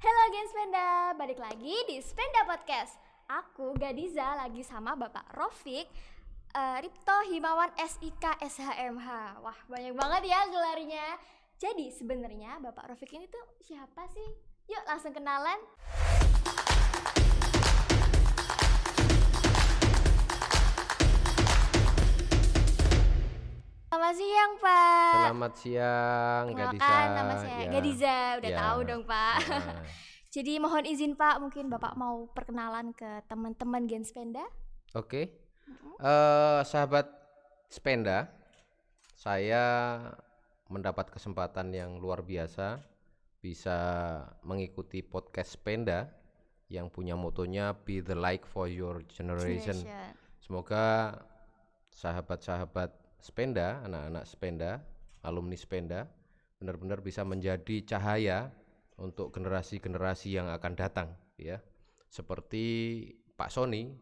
Halo Gen Spenda, balik lagi di Spenda Podcast. Aku Gadiza lagi sama Bapak Rofik Ripto Himawan SIK SHMH. Wah, banyak banget ya gelarnya. Jadi sebenarnya Bapak Rofik ini tuh siapa sih? Yuk langsung kenalan. Selamat siang Pak. Selamat siang, Gadisa. Kenalkan nama saya Ya, Gadiza, udah ya. tahu dong Pak. Heeh. Jadi mohon izin Pak, mungkin Bapak mau perkenalan ke teman-teman Gen Spenda. Oke. Sahabat Spenda, saya mendapat kesempatan yang luar biasa bisa mengikuti podcast Spenda yang punya motonya Be the Light for Your Generation. Semoga sahabat-sahabat Spenda, anak-anak Spenda, alumni Spenda benar-benar bisa menjadi cahaya untuk generasi-generasi yang akan datang, ya. Seperti Pak Sony,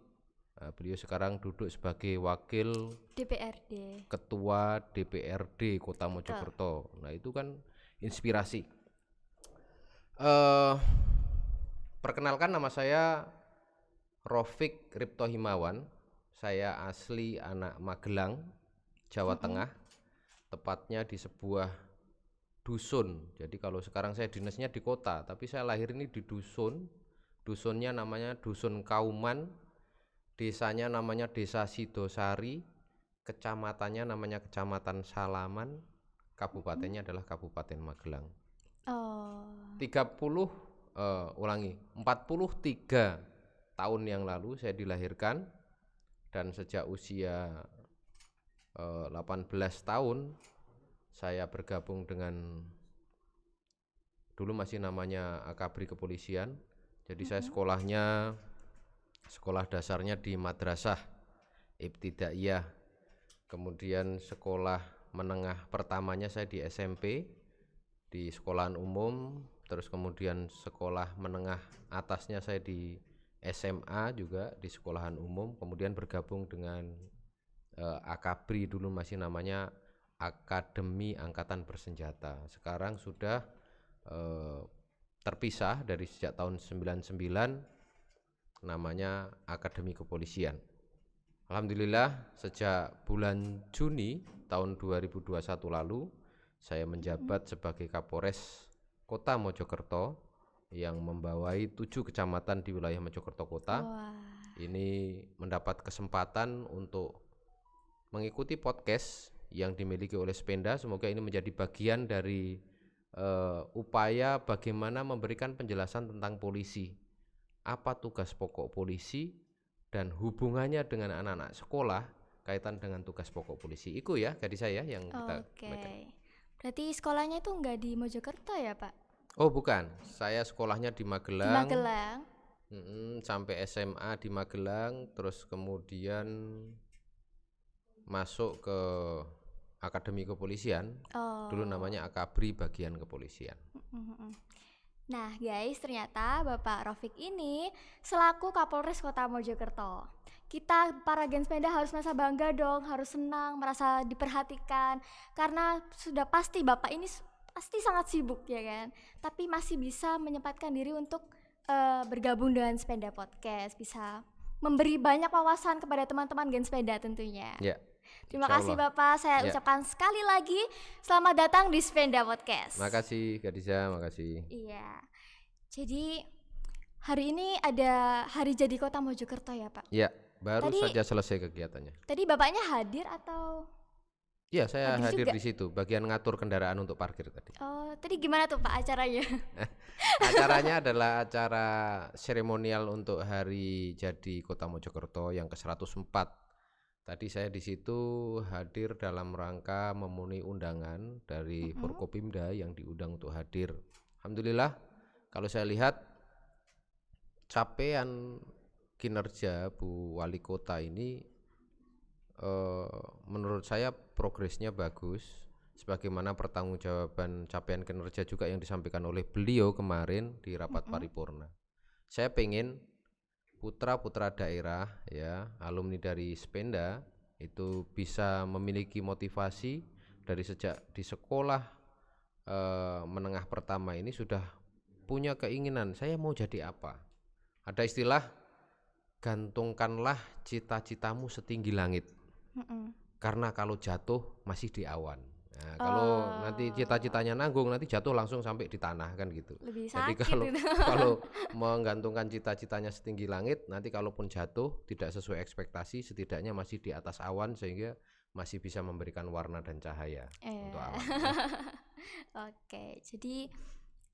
beliau sekarang duduk sebagai wakil DPRD, ketua DPRD Kota Mojokerto. Nah, itu kan inspirasi. Perkenalkan, nama saya Rofik Ripto Himawan. Saya asli anak Magelang, Jawa Tengah, tepatnya di sebuah dusun. Jadi kalau sekarang saya dinasnya di kota, tapi saya lahir ini di dusun. Dusunnya namanya Dusun Kauman, desanya namanya Desa Sidosari, kecamatannya namanya Kecamatan Salaman, kabupatennya adalah Kabupaten Magelang. 43 tahun yang lalu saya dilahirkan, dan sejak usia 18 tahun saya bergabung dengan, dulu masih namanya Akabri Kepolisian. Jadi saya sekolah dasarnya di Madrasah Ibtidaiyah, kemudian sekolah menengah pertamanya saya di SMP di sekolahan umum, terus kemudian sekolah menengah atasnya saya di SMA juga di sekolahan umum, kemudian bergabung dengan Akabri, dulu masih namanya Akademi Angkatan Bersenjata. Sekarang sudah terpisah dari sejak tahun 99, namanya Akademi Kepolisian. Alhamdulillah sejak bulan Juni tahun 2021 lalu saya menjabat sebagai Kapolres Kota Mojokerto yang membawai 7 kecamatan di wilayah Mojokerto Kota. Ini mendapat kesempatan untuk mengikuti podcast yang dimiliki oleh Spenda. Semoga ini menjadi bagian dari upaya bagaimana memberikan penjelasan tentang polisi, apa tugas pokok polisi, dan hubungannya dengan anak-anak sekolah kaitan dengan tugas pokok polisi. Itu ya gadis saya yang kita Oke. Berarti sekolahnya itu enggak di Mojokerto ya Pak? Oh bukan, saya sekolahnya di Magelang. Di Magelang. Sampai SMA di Magelang, terus kemudian masuk ke Akademi Kepolisian. Dulu namanya Akabri bagian kepolisian. Nah guys, ternyata Bapak Rofik ini selaku Kapolres Kota Mojokerto, kita para Gen Spenda harus merasa bangga dong, harus senang, merasa diperhatikan, karena sudah pasti Bapak ini pasti sangat sibuk ya kan, tapi masih bisa menyempatkan diri untuk bergabung dengan Spenda Podcast, bisa memberi banyak wawasan kepada teman-teman Gen Spenda tentunya. Ya. Terima kasih Bapak, saya ucapkan sekali lagi selamat datang di Spenda Podcast. Makasih Gadiza, makasih. Iya. Jadi hari ini ada hari jadi Kota Mojokerto ya Pak? Ya, baru saja selesai kegiatannya. Tadi Bapaknya hadir atau? Ya, saya hadir di situ, bagian ngatur kendaraan untuk parkir tadi. Oh, tadi gimana tuh Pak acaranya? Acaranya adalah acara seremonial untuk hari jadi Kota Mojokerto yang ke-104. Tadi saya di situ hadir dalam rangka memenuhi undangan dari Forkopimda yang diundang untuk hadir. Alhamdulillah, kalau saya lihat capaian kinerja Bu Wali Kota ini menurut saya progresnya bagus, sebagaimana pertanggungjawaban capaian kinerja juga yang disampaikan oleh beliau kemarin di rapat paripurna. Saya pengen putra-putra daerah ya, alumni dari Spenda itu bisa memiliki motivasi dari sejak di sekolah menengah pertama ini sudah punya keinginan, saya mau jadi apa? Ada istilah, gantungkanlah cita-citamu setinggi langit. Mm-mm. Karena kalau jatuh masih di awan. Nah, kalau nanti Oh, cita-citanya nanggung, nanti jatuh langsung sampai di tanah kan gitu. lebih Jadi sakit kalau itu. kalau menggantungkan cita-citanya setinggi langit, nanti kalaupun jatuh tidak sesuai ekspektasi, setidaknya masih di atas awan sehingga masih bisa memberikan warna dan cahaya untuk Eh. awan ya. Oke, jadi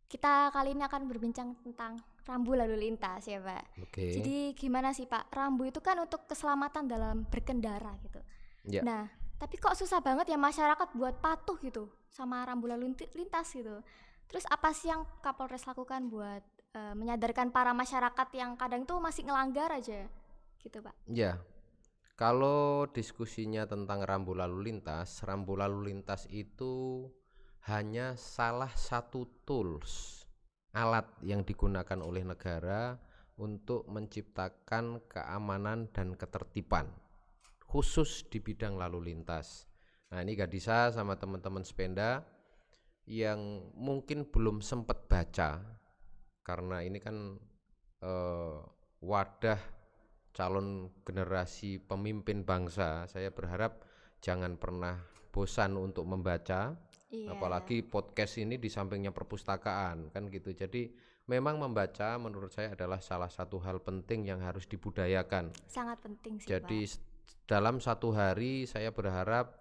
kita kali ini akan berbincang tentang rambu lalu lintas ya Pak. Oke. Jadi gimana sih Pak, rambu itu kan untuk keselamatan dalam berkendara gitu. Ya. Nah, tapi kok susah banget ya masyarakat buat patuh gitu sama rambu lalu lintas gitu. Terus apa sih yang Kapolres lakukan buat menyadarkan para masyarakat yang kadang tuh masih ngelanggar aja gitu Pak? Ya. Kalau diskusinya tentang rambu lalu lintas itu hanya salah satu tools, alat yang digunakan oleh negara untuk menciptakan keamanan dan ketertiban, khusus di bidang lalu lintas. Nah, ini Gadisa sama teman-teman sepeda yang mungkin belum sempat baca, karena ini kan wadah calon generasi pemimpin bangsa. Saya berharap jangan pernah bosan untuk membaca, Iya, apalagi podcast ini di sampingnya perpustakaan kan gitu. Jadi memang membaca menurut saya adalah salah satu hal penting yang harus dibudayakan. sangat penting sih Jadi Pak. dalam satu hari saya berharap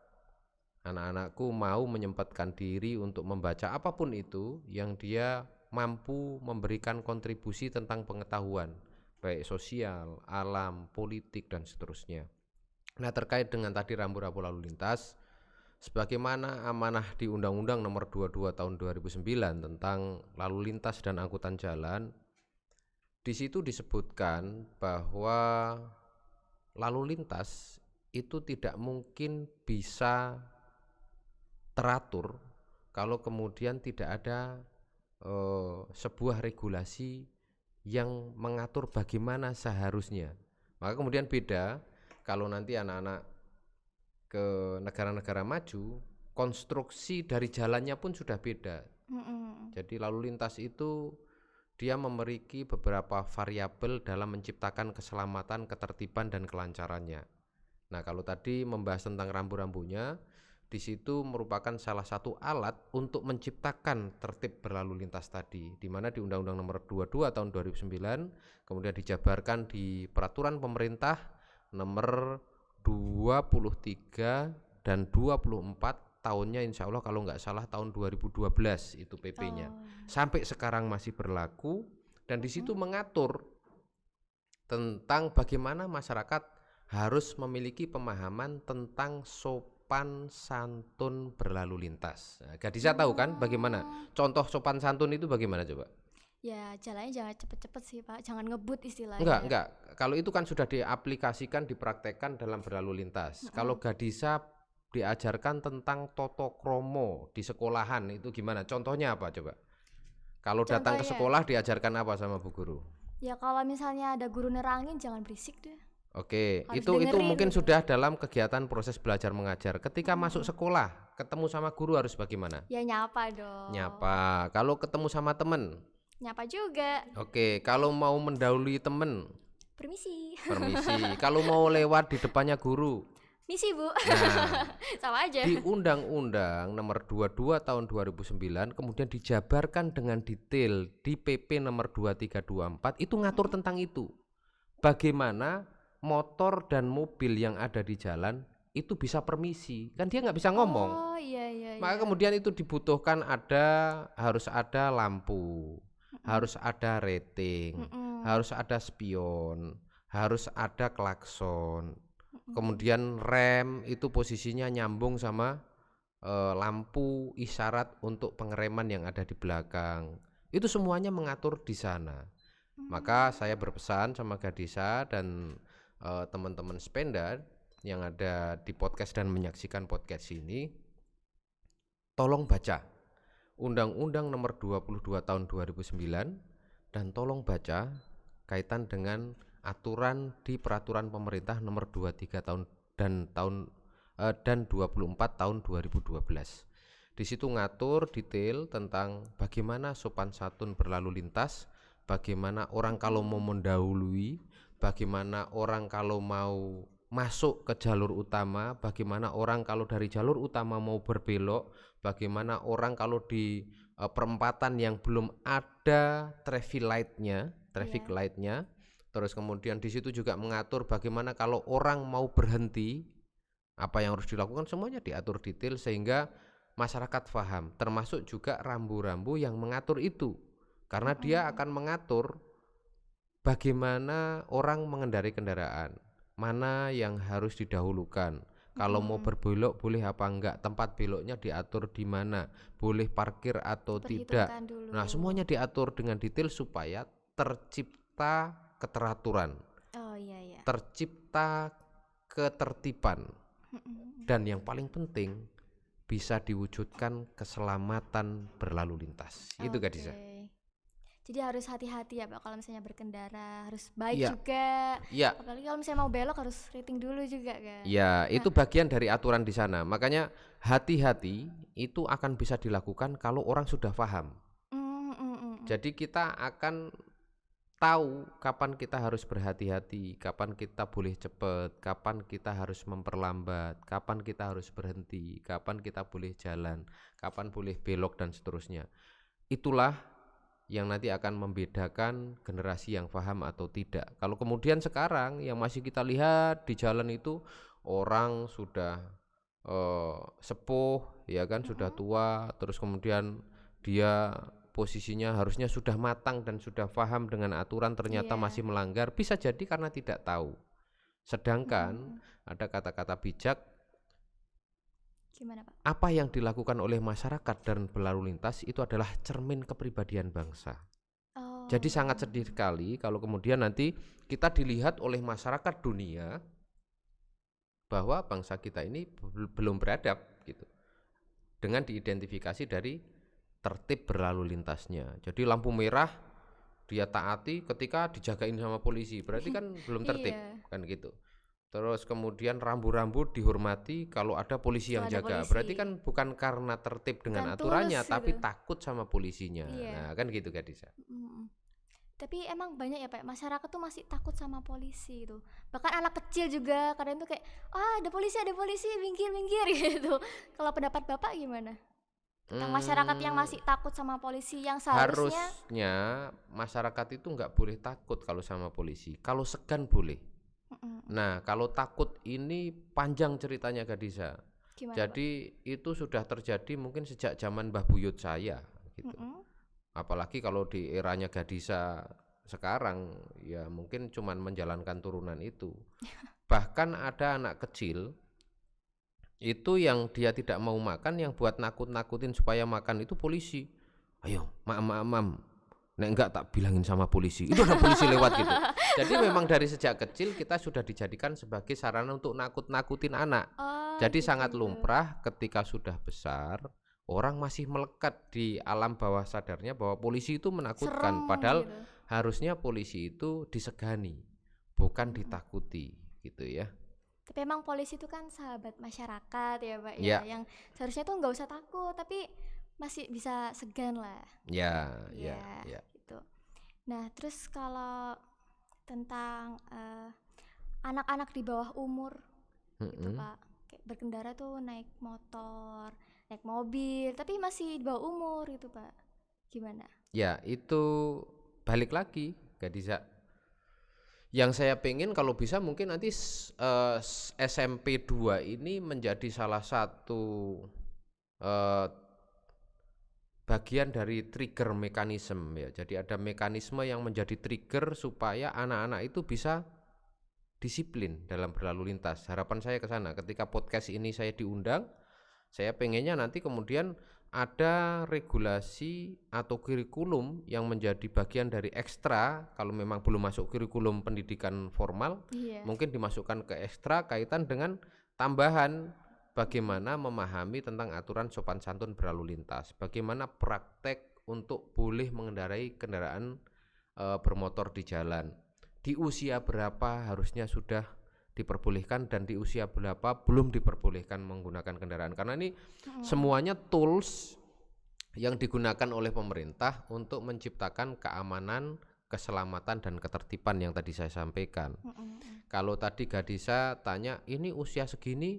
anak-anakku mau menyempatkan diri untuk membaca apapun itu yang dia mampu memberikan kontribusi tentang pengetahuan, baik sosial, alam, politik, dan seterusnya. Nah, terkait dengan tadi rambu-rambu lalu lintas, sebagaimana amanah di Undang-Undang Nomor 22 Tahun 2009 tentang lalu lintas dan angkutan jalan, di situ disebutkan bahwa lalu lintas itu tidak mungkin bisa teratur kalau kemudian tidak ada sebuah regulasi yang mengatur bagaimana seharusnya. Maka kemudian beda kalau nanti anak-anak ke negara-negara maju, konstruksi dari jalannya pun sudah beda. Mm-mm. Jadi lalu lintas itu dia memiliki beberapa variabel dalam menciptakan keselamatan, ketertiban, dan kelancarannya. Nah, kalau tadi membahas tentang rambu-rambunya, di situ merupakan salah satu alat untuk menciptakan tertib berlalu lintas tadi, di mana di Undang-Undang Nomor 22 Tahun 2009, kemudian dijabarkan di Peraturan Pemerintah Nomor 23 dan 24 tahunnya insya Allah kalau nggak salah tahun 2012 itu PP-nya. Oh. Sampai sekarang masih berlaku dan di situ mengatur tentang bagaimana masyarakat harus memiliki pemahaman tentang sopan santun berlalu lintas. Nah, Gadisa tahu kan bagaimana? Contoh sopan santun itu bagaimana coba? Ya, jalannya jangan cepet-cepet sih Pak, jangan ngebut istilahnya. Enggak. Kalau itu kan sudah diaplikasikan, dipraktekkan dalam berlalu lintas. Kalau Gadisa diajarkan tentang toto kromo di sekolahan itu gimana? Contohnya apa coba? Kalau datang ke Contohnya? sekolah diajarkan apa sama bu guru? Ya kalau misalnya ada guru nerangin jangan berisik deh. Oke, Harus itu dengerin mungkin gitu. sudah dalam kegiatan proses belajar mengajar. Ketika masuk sekolah, ketemu sama guru harus bagaimana? Ya nyapa dong. Nyapa. Kalau ketemu sama temen, Nyapa juga. oke. Kalau mau mendahului temen, Permisi. permisi. Kalau mau lewat di depannya guru, Misi Bu. nah Sama aja. di Undang-Undang Nomor 22 Tahun 2009 kemudian dijabarkan dengan detail di PP Nomor 2324 itu ngatur tentang itu. Bagaimana motor dan mobil yang ada di jalan itu bisa permisi, kan dia nggak bisa ngomong. Oh iya. Maka kemudian itu dibutuhkan harus ada lampu, harus ada rating, harus ada spion, harus ada klakson. Kemudian rem itu posisinya nyambung sama lampu isyarat untuk pengereman yang ada di belakang. Itu semuanya mengatur di sana. Maka saya berpesan sama Gadisa dan teman-teman sepeda yang ada di podcast dan menyaksikan podcast ini, tolong baca Undang-Undang Nomor 22 Tahun 2009 dan tolong baca kaitan dengan aturan di Peraturan Pemerintah Nomor 23 tahun dan 24 tahun 2012. Di situ ngatur detail tentang bagaimana sopan santun berlalu lintas, bagaimana orang kalau mau mendahului, bagaimana orang kalau mau masuk ke jalur utama, bagaimana orang kalau dari jalur utama mau berbelok, bagaimana orang kalau di perempatan yang belum ada traffic Iya. lightnya. Terus kemudian di situ juga mengatur bagaimana kalau orang mau berhenti, apa yang harus dilakukan, semuanya diatur detail sehingga masyarakat paham, termasuk juga rambu-rambu yang mengatur itu, karena dia Mm-mm. akan mengatur bagaimana orang mengendarai kendaraan, mana yang harus didahulukan, kalau mau Mm-mm. berbelok boleh apa enggak, tempat beloknya diatur di mana, boleh parkir atau tidak. Diperhitungkan dulu. Nah, semuanya diatur dengan detail supaya tercipta keteraturan, Oh iya iya. tercipta ketertiban, Mm-mm. dan yang paling penting bisa diwujudkan keselamatan berlalu lintas. Itu Kak Disa. Oke. Jadi harus hati-hati ya Pak kalau misalnya berkendara, harus baik Iya, juga. iya, Apalagi kalau misalnya mau belok harus rating dulu juga kan. ya, Nah, itu bagian dari aturan di sana. Makanya hati-hati itu akan bisa dilakukan kalau orang sudah paham. mm. Jadi kita akan tahu kapan kita harus berhati-hati, kapan kita boleh cepat, kapan kita harus memperlambat, kapan kita harus berhenti, kapan kita boleh jalan, kapan boleh belok dan seterusnya. Itulah yang nanti akan membedakan generasi yang paham atau tidak. Kalau kemudian sekarang yang masih kita lihat di jalan itu orang sudah sepuh, ya kan, sudah Mm-mm. tua, terus kemudian dia posisinya harusnya sudah matang dan sudah paham dengan aturan, ternyata Iya. masih melanggar, bisa jadi karena tidak tahu. Sedangkan Mm-mm. ada kata-kata bijak, Gimana Pak? apa yang dilakukan oleh masyarakat dan berlalu lintas itu adalah cermin kepribadian bangsa. Jadi Oh. sangat sedih sekali kalau kemudian nanti kita dilihat oleh masyarakat dunia bahwa bangsa kita ini belum beradab gitu. Dengan diidentifikasi dari tertib berlalu lintasnya. Jadi lampu merah dia taati ketika dijagain sama polisi, berarti kan belum tertib, Iya. kan gitu. Terus kemudian rambu-rambu dihormati kalau ada polisi yang Kalau ada jaga, berarti polisi. kan bukan karena tertib dengan Bukan tulus aturannya, tapi gitu. takut sama polisinya. Iya. Nah, kan gitu Kak Disa. Mm. Tapi emang banyak ya Pak, masyarakat tuh masih takut sama polisi itu. Bahkan anak kecil juga kadang tuh kayak, ada polisi, minggir, minggir gitu. Kalau pendapat Bapak gimana? Tentang masyarakat yang Hmm, masih takut sama polisi yang seharusnya. harusnya masyarakat itu nggak boleh takut kalau sama polisi, kalau segan boleh. Mm-mm. Nah, kalau takut ini panjang ceritanya Kak Disa. Gimana Pak? Jadi itu sudah terjadi mungkin sejak zaman Mbah Buyut saya gitu. Mm-mm. Apalagi kalau di eranya Gadisa sekarang ya mungkin cuman menjalankan turunan itu. Bahkan ada anak kecil itu yang dia tidak mau makan, yang buat nakut-nakutin supaya makan itu polisi. Ayo, mam, nek enggak tak bilangin sama polisi. Itu ada polisi lewat gitu. Jadi memang dari sejak kecil kita sudah dijadikan sebagai sarana untuk nakut-nakutin anak. Oh Jadi gitu. sangat lumrah ketika sudah besar, orang masih melekat di alam bawah sadarnya bahwa polisi itu menakutkan. Serem Padahal gitu. harusnya polisi itu disegani, bukan Mm-mm. ditakuti gitu ya. Tapi emang polisi itu kan sahabat masyarakat ya Pak ya, Ya, yang seharusnya tuh nggak usah takut, tapi masih bisa segan lah. ya, Ya, ya. gitu. Nah, terus kalau tentang anak-anak di bawah umur gitu Mm-mm. Pak, kayak berkendara tuh naik motor, naik mobil, tapi masih di bawah umur gitu Pak. Gimana? Ya, itu balik lagi, gak bisa. Yang saya pengen kalau bisa mungkin nanti SMP 2 ini menjadi salah satu eh, bagian dari trigger mekanisme ya. Jadi ada mekanisme yang menjadi trigger supaya anak-anak itu bisa disiplin dalam berlalu lintas. Harapan saya ke sana. Ketika podcast ini saya diundang, saya pengennya nanti kemudian ada regulasi atau kurikulum yang menjadi bagian dari ekstra, kalau memang belum masuk kurikulum pendidikan formal, Iya. mungkin dimasukkan ke ekstra kaitan dengan tambahan bagaimana memahami tentang aturan sopan santun berlalu lintas, bagaimana praktek untuk boleh mengendarai kendaraan bermotor di jalan, di usia berapa harusnya sudah diperbolehkan dan di usia berapa belum diperbolehkan menggunakan kendaraan, karena ini semuanya tools yang digunakan oleh pemerintah untuk menciptakan keamanan, keselamatan dan ketertiban yang tadi saya sampaikan. Kalau tadi Gadisa tanya ini usia segini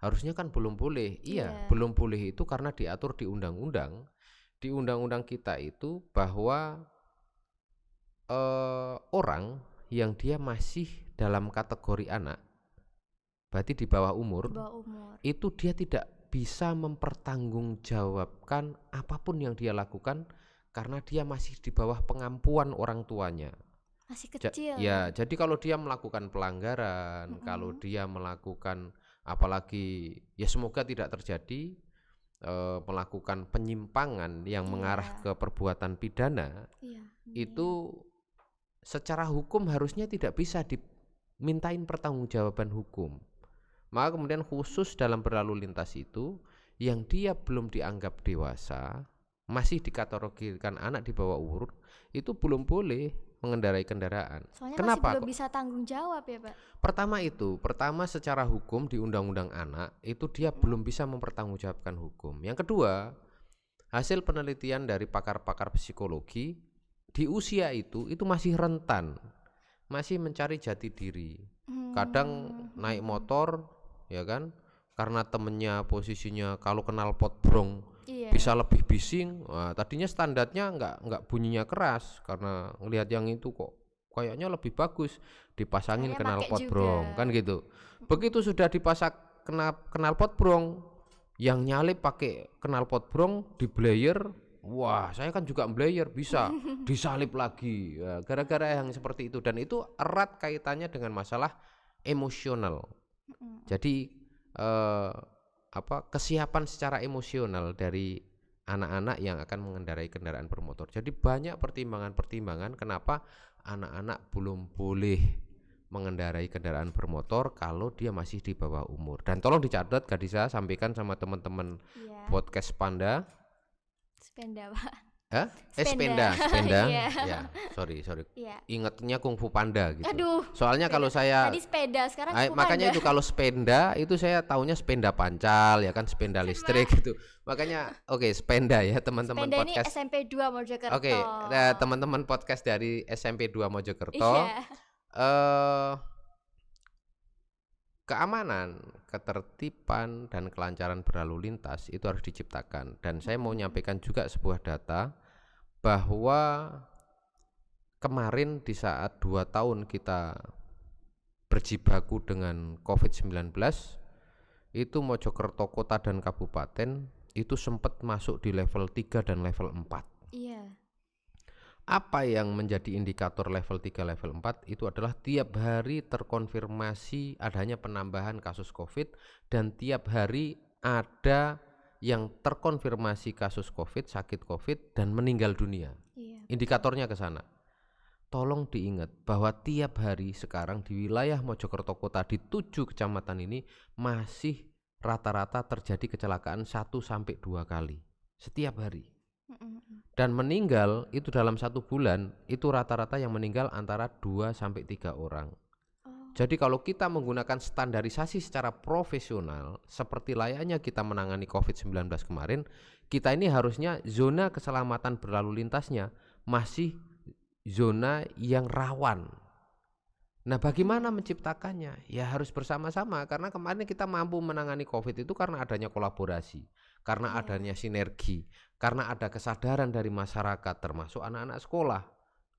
harusnya kan belum boleh. Iya, belum boleh itu karena diatur di undang-undang. Di undang-undang kita itu bahwa orang yang dia masih dalam kategori anak, berarti di bawah umur, itu dia tidak bisa mempertanggungjawabkan apapun yang dia lakukan karena dia masih di bawah pengampuan orang tuanya. Masih kecil. Jadi kalau dia melakukan pelanggaran, kalau dia melakukan, apalagi ya semoga tidak terjadi, melakukan penyimpangan yang mengarah ke perbuatan pidana, itu secara hukum harusnya tidak bisa dimintain pertanggungjawaban hukum. Maka kemudian khusus dalam berlalu lintas itu, yang dia belum dianggap dewasa, masih dikategorikan anak di bawah umur, itu belum boleh mengendarai kendaraan. Soalnya kenapa? Masih belum bisa tanggung jawab ya Pak? Pertama secara hukum di undang-undang anak itu dia belum bisa mempertanggungjawabkan hukum. Yang kedua, hasil penelitian dari pakar-pakar psikologi, di usia itu masih rentan, masih mencari jati diri. Kadang naik motor, ya kan, karena temennya posisinya kalau kenal pot brong bisa lebih bising. Nah, tadinya standarnya nggak bunyinya keras, karena ngelihat yang itu kok kayaknya lebih bagus, dipasangin kenal pot brong kan gitu. Begitu sudah dipasang kenal pot brong, yang nyalip pakai kenal pot brong di blayer, wah saya kan juga blayer, bisa disalip lagi ya, gara-gara yang seperti itu. Dan itu erat kaitannya dengan masalah emosional. Jadi kesiapan secara emosional dari anak-anak yang akan mengendarai kendaraan bermotor. Jadi banyak pertimbangan-pertimbangan kenapa anak-anak belum boleh mengendarai kendaraan bermotor kalau dia masih di bawah umur. Dan tolong dicatat, Gadisa, sampaikan sama teman-teman podcast Panda. Sepeda Pak. Sepeda. Ya, sorry. Ingatnya Kung Fu Panda gitu. Aduh. Soalnya kalau saya tadi sepeda, sekarang Kung Fu makanya Panda. itu kalau sepeda itu saya taunya sepeda pancal ya kan, sepeda listrik gitu. Makanya sepeda ya teman-teman podcast. Ini SMP 2 Mojokerto. Teman-teman podcast dari SMP 2 Mojokerto. Keamanan, ketertiban dan kelancaran berlalu lintas itu harus diciptakan. Dan saya mau menyampaikan juga sebuah data bahwa kemarin di saat 2 tahun kita berjibaku dengan COVID-19, itu Mojokerto kota dan kabupaten itu sempat masuk di level 3 dan level 4. Iya. Apa yang menjadi indikator level 3, level 4 itu adalah tiap hari terkonfirmasi adanya penambahan kasus COVID, dan tiap hari ada yang terkonfirmasi kasus COVID, sakit COVID dan meninggal dunia. Indikatornya ke sana. Tolong diingat bahwa tiap hari sekarang di wilayah Mojokerto kota di 7 kecamatan ini masih rata-rata terjadi kecelakaan 1-2 kali setiap hari. Dan meninggal itu dalam 1 bulan itu rata-rata yang meninggal antara 2-3 orang. Jadi kalau kita menggunakan standarisasi secara profesional seperti layaknya kita menangani COVID-19 kemarin, kita ini harusnya zona keselamatan berlalu lintasnya masih zona yang rawan. Nah, bagaimana menciptakannya? Ya harus bersama-sama, karena kemarin kita mampu menangani COVID itu karena adanya kolaborasi, karena adanya sinergi, karena ada kesadaran dari masyarakat termasuk anak-anak sekolah.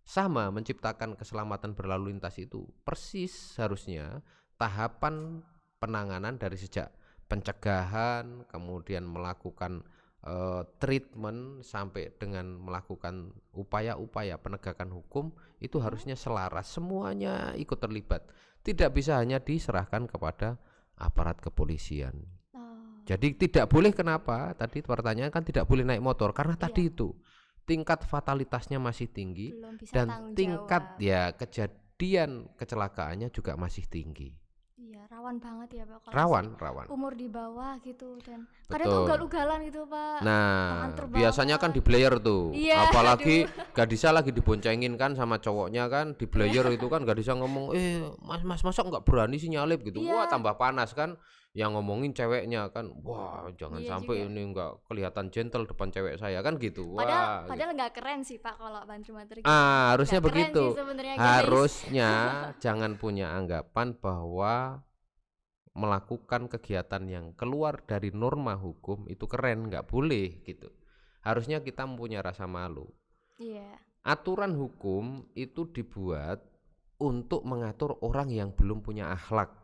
Sama menciptakan keselamatan berlalu lintas itu persis harusnya tahapan penanganan dari sejak pencegahan, kemudian melakukan treatment sampai dengan melakukan upaya-upaya penegakan hukum itu harusnya selaras, semuanya ikut terlibat. Tidak bisa hanya diserahkan kepada aparat kepolisian. Jadi tidak boleh, kenapa? Tadi pertanyaan kan tidak boleh naik motor karena tadi itu tingkat fatalitasnya masih tinggi dan tingkat kejadian kecelakaannya juga masih tinggi. Iya, rawan banget ya Pak kalau Rawan, misalnya rawan. umur di bawah gitu dan kadang tuh Betul. ugal-ugalan gitu Pak. Tangan Nah, biasanya kan terbang. di blayer tuh. Iya, aduh. Apalagi gadisnya lagi diboncengin kan sama cowoknya kan, di Iya. blayer itu kan gadisnya ngomong, Mas, Mas masa nggak berani sih nyalip gitu. Wah, Iya, tambah panas kan. Yang ngomongin ceweknya kan, wah jangan iya sampai juga. ini nggak kelihatan gentle depan cewek saya kan gitu. Padahal Wah, gitu. padahal nggak keren sih Pak kalau banter-banter gitu. Harusnya Nggak keren sih begitu. sebenarnya guys. Harusnya jangan punya anggapan bahwa melakukan kegiatan yang keluar dari norma hukum itu keren, nggak boleh gitu. Harusnya kita mempunyai rasa malu. Iya. Aturan hukum itu dibuat untuk mengatur orang yang belum punya akhlak.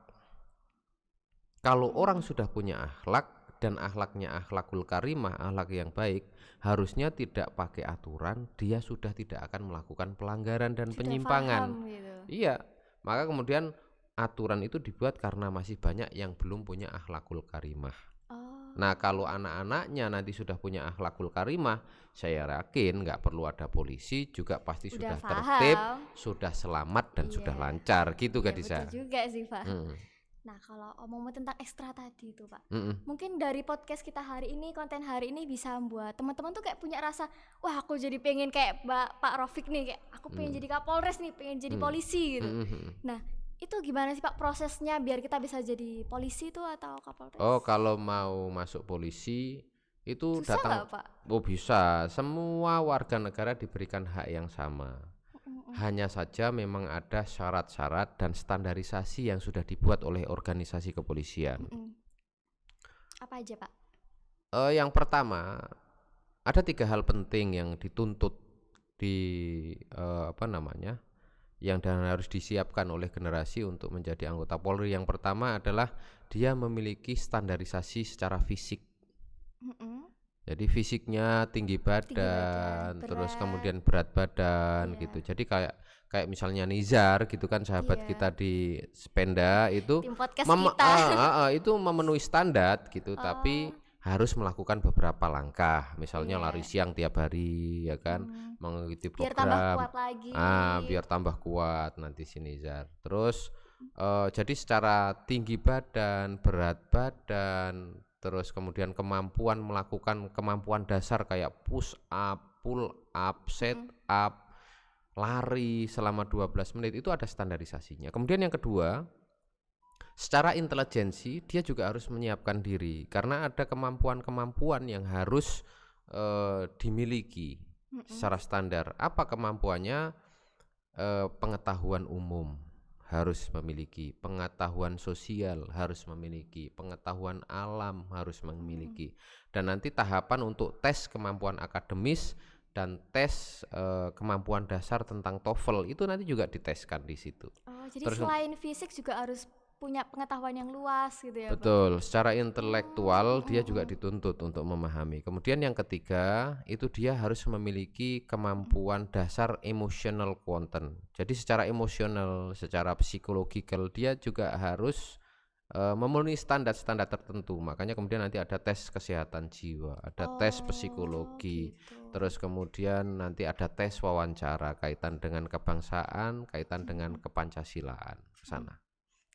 Kalau orang sudah punya akhlak dan akhlaknya akhlakul karimah, akhlak yang baik, harusnya tidak pakai aturan, dia sudah tidak akan melakukan pelanggaran dan Sudah penyimpangan. paham gitu. Iya, maka kemudian aturan itu dibuat karena masih banyak yang belum punya akhlakul karimah. Oh, Nah, kalau anak-anaknya nanti sudah punya akhlakul karimah, saya yakin nggak perlu ada polisi, juga pasti udah sudah tertib, paham. sudah selamat dan sudah Iya. lancar gitu Iya, Kadisa. betul juga sih Pak. Mm, Nah, kalau omong tentang ekstra tadi itu Pak, mm, mm, mungkin dari podcast kita hari ini, konten hari ini bisa membuat teman-teman tuh kayak punya rasa, wah aku jadi pengen kayak Pak Rofik nih, kayak aku pengen jadi Kapolres nih, pengen jadi mm, polisi gitu. mm, mm. Nah, itu gimana sih Pak prosesnya biar kita bisa jadi polisi tuh atau Kapolres? Oh, kalau mau masuk polisi itu Susah datang, nggak Pak? oh bisa, semua warga negara diberikan hak yang sama. Mm-mm. Hanya saja memang ada syarat-syarat dan standarisasi yang sudah dibuat oleh organisasi kepolisian. Mm-mm. Apa aja Pak? Yang pertama, ada 3 hal penting yang dituntut di apa namanya, yang dan harus disiapkan oleh generasi untuk menjadi anggota Polri. Yang pertama adalah dia memiliki standarisasi secara fisik. Mm-mm. Jadi fisiknya tinggi badan, badan, terus berat. kemudian berat badan Iya. gitu. Jadi kayak misalnya Nizar gitu kan, sahabat Iya. kita di Spenda itu Tim podcast kita. itu memenuhi standar gitu, tapi Oh, harus melakukan beberapa langkah. Misalnya iya. lari siang tiap hari ya kan, mengikuti Biar tambah program. kuat lagi. Biar tambah kuat nanti si Nizar. Terus jadi secara tinggi badan, berat badan, terus kemudian kemampuan dasar kayak push up, pull up, set up, lari selama 12 menit itu ada standarisasinya. Kemudian yang kedua, secara intelijensi dia juga harus menyiapkan diri karena ada kemampuan-kemampuan yang harus dimiliki secara standar. Apa kemampuannya? Pengetahuan umum harus memiliki, pengetahuan sosial harus memiliki, pengetahuan alam harus memiliki, dan nanti tahapan untuk tes kemampuan akademis dan tes kemampuan dasar tentang TOEFL itu nanti juga diteskan di situ. Oh, jadi Terus selain fisik juga harus punya pengetahuan yang luas gitu ya, Pak? betul, secara intelektual dia juga dituntut untuk memahami. Kemudian yang ketiga, itu dia harus memiliki kemampuan dasar emotional content. Jadi secara emosional, secara psikologikal dia juga harus memenuhi standar-standar tertentu. Makanya kemudian nanti ada tes kesehatan jiwa, ada tes psikologi, gitu. terus kemudian nanti ada tes wawancara kaitan dengan kebangsaan, kaitan dengan kepancasilaan ke sana.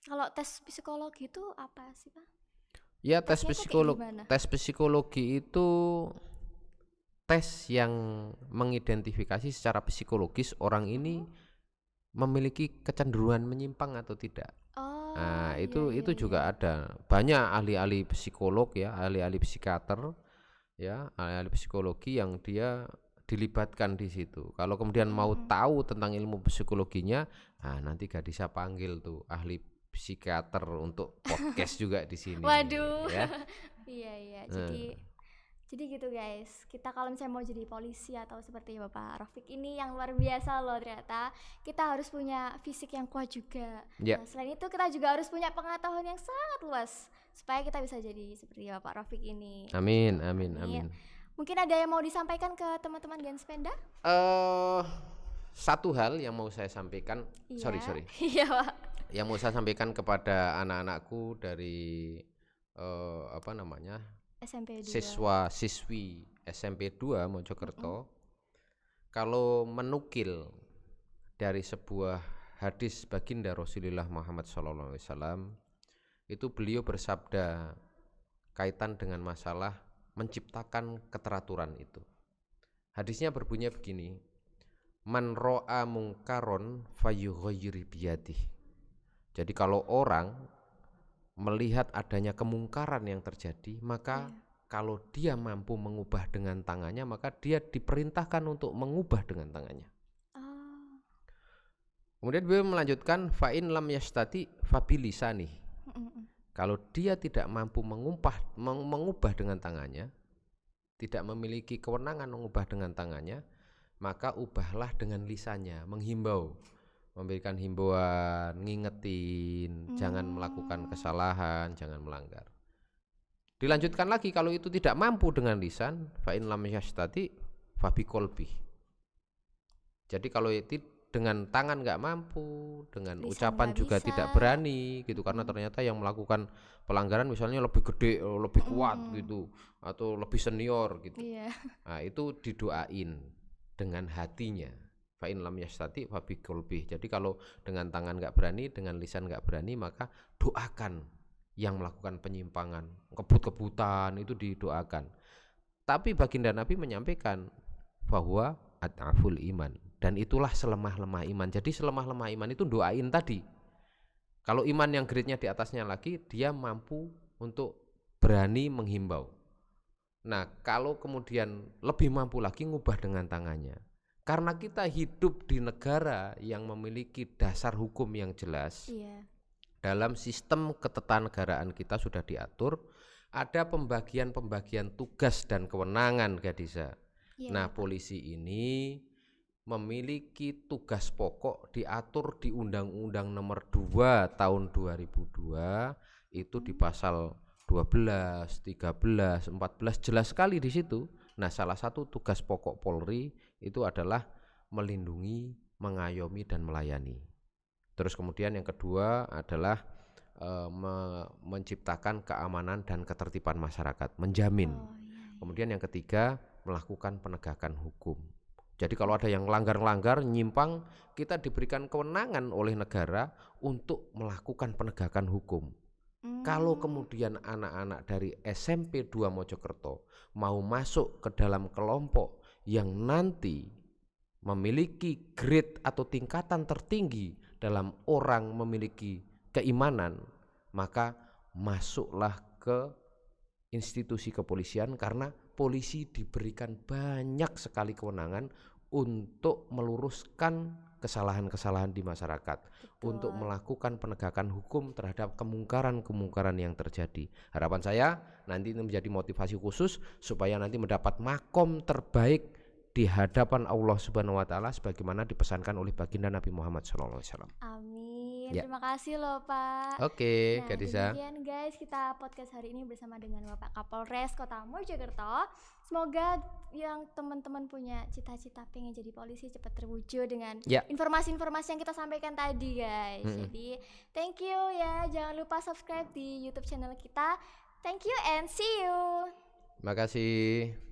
Kalau tes psikologi itu apa sih, Pak? Ya, Tesnya itu kayak gimana? tes psikologi itu tes yang mengidentifikasi secara psikologis orang ini memiliki kecenderungan menyimpang atau tidak. Oh, Nah, iya, itu iya, juga ada. Banyak ahli-ahli psikolog ya, ahli-ahli psikiater ya, ahli-ahli psikologi yang dia dilibatkan di situ. Kalau kemudian mau tahu tentang ilmu psikologinya, nanti Gadisa panggil tuh ahli psikiater untuk podcast juga di sini. Waduh. Ya. Iya. Jadi gitu guys. Kita kalau misalnya mau jadi polisi atau seperti Bapak Rofik ini yang luar biasa loh ternyata. Kita harus punya fisik yang kuat juga. Ya. Nah, selain itu kita juga harus punya pengetahuan yang sangat luas supaya kita bisa jadi seperti Bapak Rofik ini. Amin. Mungkin ada yang mau disampaikan ke teman-teman Genspenda? Satu hal yang mau saya sampaikan, Iya. sorry. Iya, Pak. Yang mau saya sampaikan kepada anak-anakku dari SMP 2. siswa-siswi SMP 2 Mojokerto, kalau menukil dari sebuah hadis baginda Rasulullah Muhammad SAW, itu beliau bersabda kaitan dengan masalah menciptakan keteraturan itu. Hadisnya berbunyi begini, man ro'a mungkaron fayughayyir biyadih. Jadi kalau orang melihat adanya kemungkaran yang terjadi, maka kalau dia mampu mengubah dengan tangannya, maka dia diperintahkan untuk mengubah dengan tangannya. Kemudian beliau melanjutkan fa'in lam yastati fabilisani. Kalau dia tidak mampu mengubah dengan tangannya, tidak memiliki kewenangan mengubah dengan tangannya, maka ubahlah dengan lisannya, menghimbau, memberikan himbauan, ngingetin, jangan melakukan kesalahan, jangan melanggar. Dilanjutkan lagi, kalau itu tidak mampu dengan lisan, fa'in lam yastati fabiqolbi. Jadi kalau itu dengan tangan nggak mampu, dengan Lisan ucapan nggak juga bisa. tidak berani gitu, karena ternyata yang melakukan pelanggaran misalnya lebih gede, lebih kuat gitu, atau lebih senior gitu. Iya. Nah, itu didoain dengan hatinya. Fa'in lam yastati fabiqolbi. Jadi kalau dengan tangan nggak berani, dengan lisan nggak berani, maka doakan yang melakukan penyimpangan, kebut-kebutan itu didoakan. Tapi baginda Nabi menyampaikan bahwa at'aful iman, dan itulah selemah-lemah iman. Jadi selemah-lemah iman itu doain tadi. Kalau iman yang grade-nya di atasnya lagi, dia mampu untuk berani menghimbau. Nah, kalau kemudian lebih mampu lagi, ngubah dengan tangannya. Karena kita hidup di negara yang memiliki dasar hukum yang jelas. Dalam sistem ketatanegaraan kita sudah diatur, ada pembagian-pembagian tugas dan kewenangan, Gadisa. Nah, polisi ini memiliki tugas pokok diatur di Undang-Undang Nomor 2 Tahun 2002, itu di pasal 12, 13, 14 jelas sekali di situ. Nah, salah satu tugas pokok Polri itu adalah melindungi, mengayomi dan melayani. Terus kemudian yang kedua adalah menciptakan keamanan dan ketertiban masyarakat, menjamin. Kemudian yang ketiga, melakukan penegakan hukum. Jadi kalau ada yang langgar-langgar, nyimpang, kita diberikan kewenangan oleh negara untuk melakukan penegakan hukum. Kalau kemudian anak-anak dari SMP 2 Mojokerto mau masuk ke dalam kelompok yang nanti memiliki grade atau tingkatan tertinggi dalam orang memiliki keimanan, maka masuklah ke institusi kepolisian, karena polisi diberikan banyak sekali kewenangan untuk meluruskan kesalahan-kesalahan di masyarakat. Untuk melakukan penegakan hukum terhadap kemungkaran-kemungkaran yang terjadi. Harapan saya nanti ini menjadi motivasi khusus supaya nanti mendapat makom terbaik di hadapan Allah Subhanahu wa taala sebagaimana dipesankan oleh baginda Nabi Muhammad SAW. Amin. Ya. Terima kasih loh, Pak. Oke, Nah, Gadisa. demikian guys kita podcast hari ini bersama dengan Bapak Kapolres Kota Mojokerto. Semoga yang teman-teman punya cita-cita pengen jadi polisi cepat terwujud dengan informasi-informasi yang kita sampaikan tadi, guys. Jadi, thank you ya. Jangan lupa subscribe di YouTube channel kita. Thank you and see you. Terima kasih.